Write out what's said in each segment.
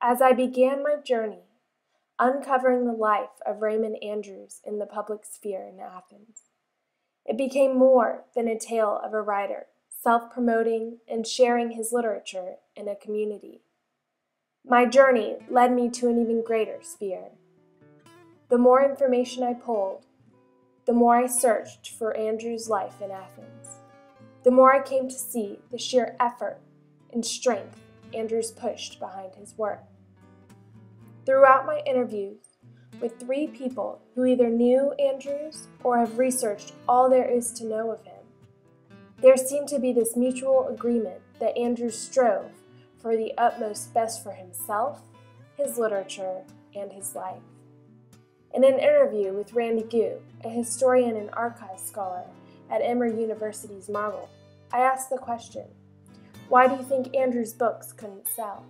As I began my journey, uncovering the life of Raymond Andrews in the public sphere in Athens, it became more than a tale of a writer self-promoting and sharing his literature in a community. My journey led me to an even greater sphere. The more information I pulled, the more I searched for Andrews' life in Athens, the more I came to see the sheer effort and strength Andrews pushed behind his work. Throughout my interviews with 3 people who either knew Andrews or have researched all there is to know of him, there seemed to be this mutual agreement that Andrews strove for the utmost best for himself, his literature, and his life. In an interview with Randy Gu, a historian and archive scholar at Emory University's Marble, I asked the question, "Why do you think Andrews' books couldn't sell?"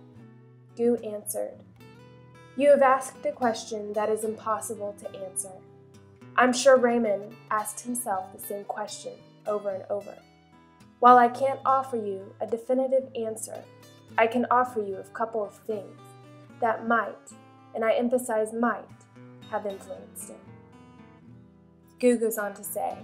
Gu answered, "You have asked a question that is impossible to answer. I'm sure Raymond asked himself the same question over and over. While I can't offer you a definitive answer, I can offer you a couple of things that might, and I emphasize might, have influenced him." Gu goes on to say,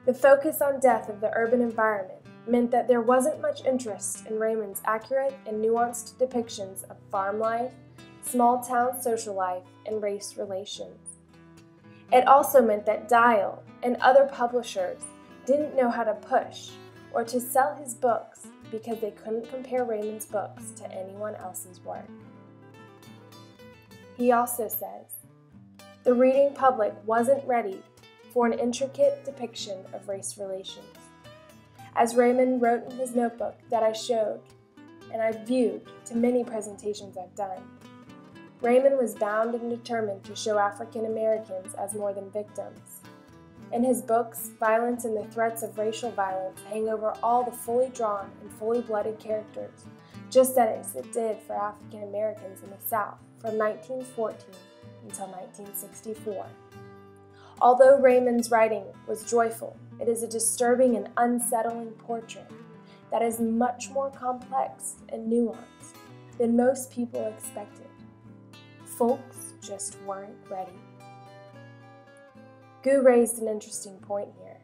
"The focus on death of the urban environment meant that there wasn't much interest in Raymond's accurate and nuanced depictions of farm life, small-town social life, and race relations. It also meant that Dial and other publishers didn't know how to push or to sell his books because they couldn't compare Raymond's books to anyone else's work." He also says, "The reading public wasn't ready for an intricate depiction of race relations. As Raymond wrote in his notebook that I showed and I viewed to many presentations I've done, Raymond was bound and determined to show African Americans as more than victims. In his books, violence and the threats of racial violence hang over all the fully drawn and fully blooded characters, just as it did for African Americans in the South from 1914 until 1964. Although Raymond's writing was joyful, it is a disturbing and unsettling portrait that is much more complex and nuanced than most people expected. Folks just weren't ready." Gu raised an interesting point here.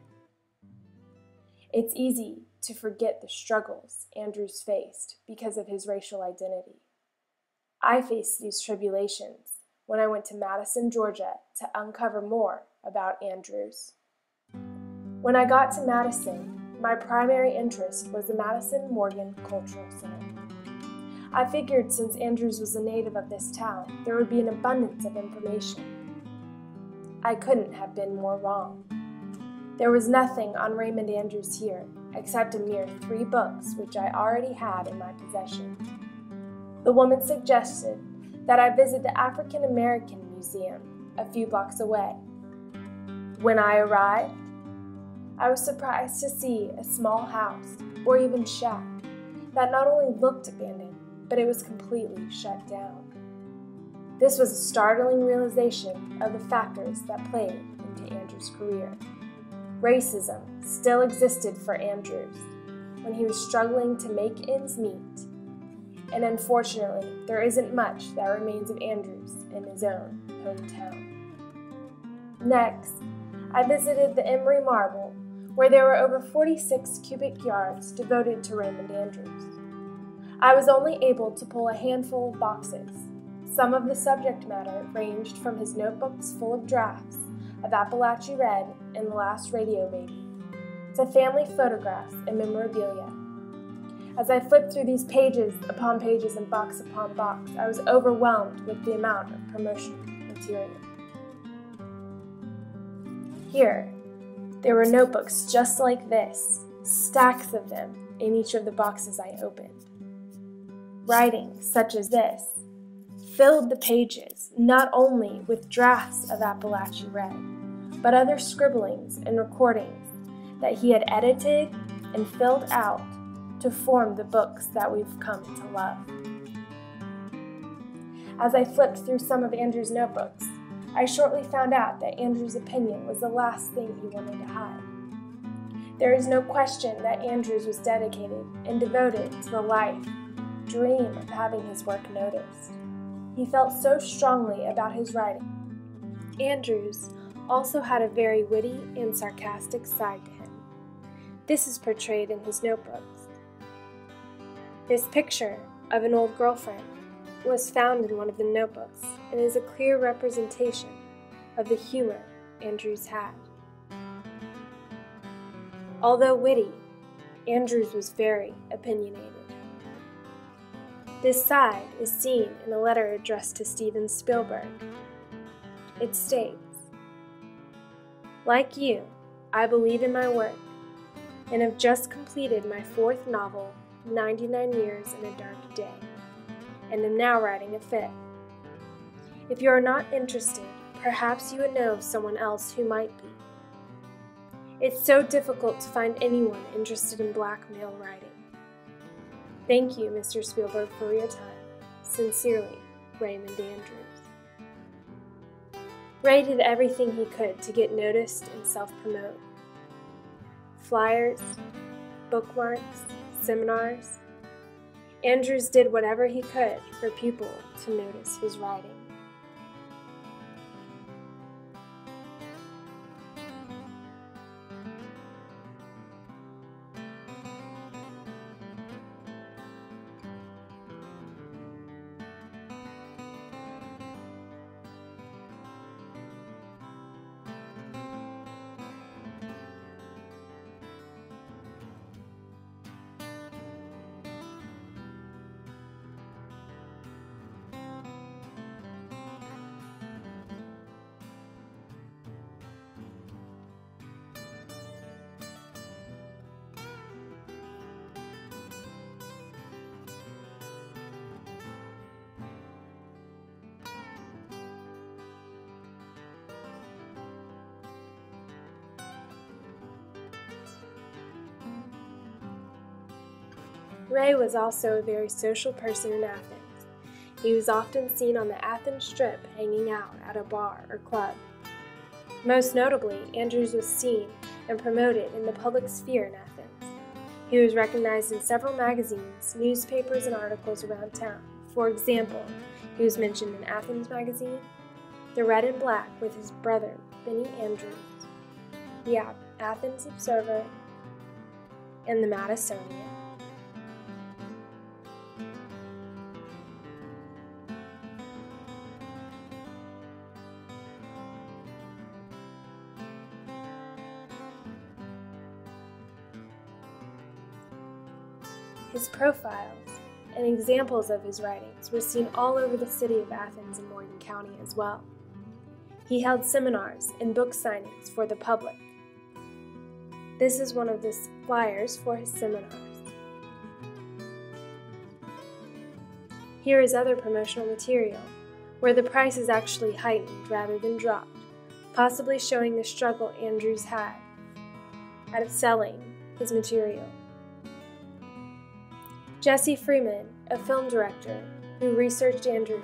It's easy to forget the struggles Andrews faced because of his racial identity. I faced these tribulations when I went to Madison, Georgia to uncover more about Andrews. When I got to Madison, my primary interest was the Madison Morgan Cultural Center. I figured since Andrews was a native of this town, there would be an abundance of information. I couldn't have been more wrong. There was nothing on Raymond Andrews here, except a mere 3 books which I already had in my possession. The woman suggested that I visit the African American Museum a few blocks away. When I arrived, I was surprised to see a small house, or even shack, that not only looked abandoned, but it was completely shut down. This was a startling realization of the factors that played into Andrews' career. Racism still existed for Andrews when he was struggling to make ends meet, and unfortunately, there isn't much that remains of Andrews in his own hometown. Next, I visited the Emory Marble, where there were over 46 cubic yards devoted to Raymond Andrews. I was only able to pull a handful of boxes. Some of the subject matter ranged from his notebooks full of drafts of Appalachia Red and The Last Radio Baby to family photographs and memorabilia. As I flipped through these pages upon pages and box upon box, I was overwhelmed with the amount of promotional material. Here, there were notebooks just like this, stacks of them in each of the boxes I opened. Writing such as this filled the pages not only with drafts of Appalachia Red, but other scribblings and recordings that he had edited and filled out to form the books that we've come to love. As I flipped through some of Andrews' notebooks, I shortly found out that Andrews' opinion was the last thing he wanted to hide. There is no question that Andrews was dedicated and devoted to the life, dream of having his work noticed. he felt so strongly about his writing. Andrews also had a very witty and sarcastic side to him. This is portrayed in his notebooks. His picture of an old girlfriend was found in one of the notebooks and is a clear representation of the humor Andrews had. Although witty, Andrews was very opinionated. This side is seen in a letter addressed to Steven Spielberg. It states, "Like you, I believe in my work, and have just completed my 4th novel, 99 Years and a Dark Day, and am now writing a 5th. If you are not interested, perhaps you would know of someone else who might be. It's so difficult to find anyone interested in blackmail writing. Thank you, Mr. Spielberg, for your time. Sincerely, Raymond Andrews." Ray did everything he could to get noticed and self-promote. Flyers, bookmarks, seminars. Andrews did whatever he could for people to notice his writing. Ray was also a very social person in Athens. He was often seen on the Athens Strip hanging out at a bar or club. Most notably, Andrews was seen and promoted in the public sphere in Athens. He was recognized in several magazines, newspapers, and articles around town. For example, he was mentioned in Athens Magazine, The Red and Black with his brother, Benny Andrews, the Athens Observer, and the Madisonian. His profiles and examples of his writings were seen all over the city of Athens and Morgan County as well. He held seminars and book signings for the public. This is one of the flyers for his seminars. Here is other promotional material, where the price is actually heightened rather than dropped, possibly showing the struggle Andrews had out of selling his material. Jesse Freeman, a film director who researched Andrews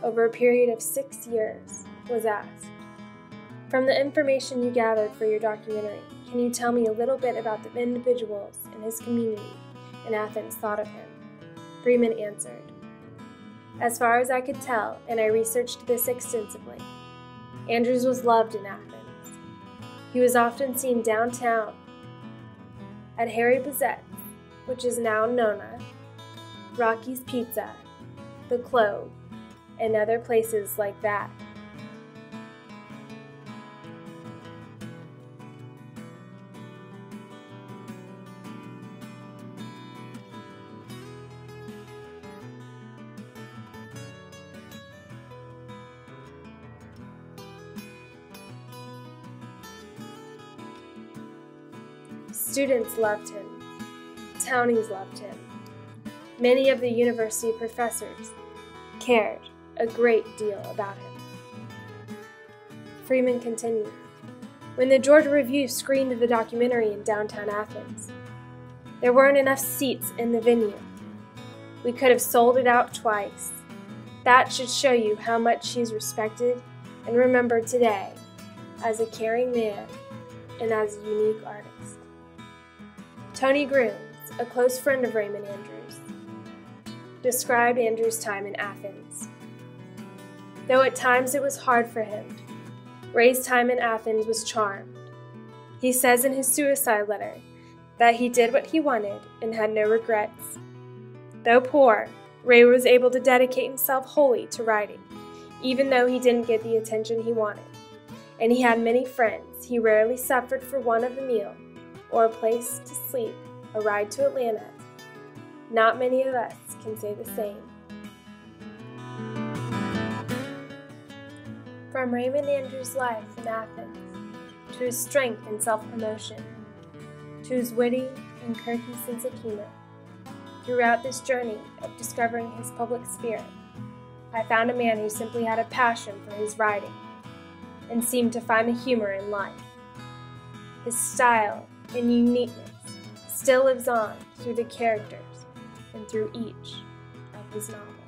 over a period of 6 years, was asked, "From the information you gathered for your documentary, can you tell me a little bit about the individuals in his community in Athens thought of him?" Freeman answered, "As far as I could tell, and I researched this extensively, Andrews was loved in Athens. He was often seen downtown at Harry Bizet's, which is now Nona, Rocky's Pizza, The Clove, and other places like that. Students loved him. Townies loved him. Many of the university professors cared a great deal about him." Freeman continued, "When the Georgia Review screened the documentary in downtown Athens, there weren't enough seats in the venue. We could have sold it out twice. That should show you how much he's respected and remembered today as a caring man and as a unique artist." Tony Grooms, a close friend of Raymond Andrews, described Andrews' time in Athens though at times it was hard for him. Ray's time in Athens was charmed. He says in his suicide letter that he did what he wanted and had no regrets. Though poor, Ray was able to dedicate himself wholly to writing, even though he didn't get the attention he wanted. And he had many friends. He rarely suffered for want of a meal, or a place to sleep, a ride to Atlanta. Not many of us can say the same. From Raymond Andrews' life in Athens, to his strength and self-promotion, to his witty and quirky sense of humor, throughout this journey of discovering his public spirit, I found a man who simply had a passion for his writing and seemed to find the humor in life. His style and uniqueness still lives on through the characters and through each of his novels.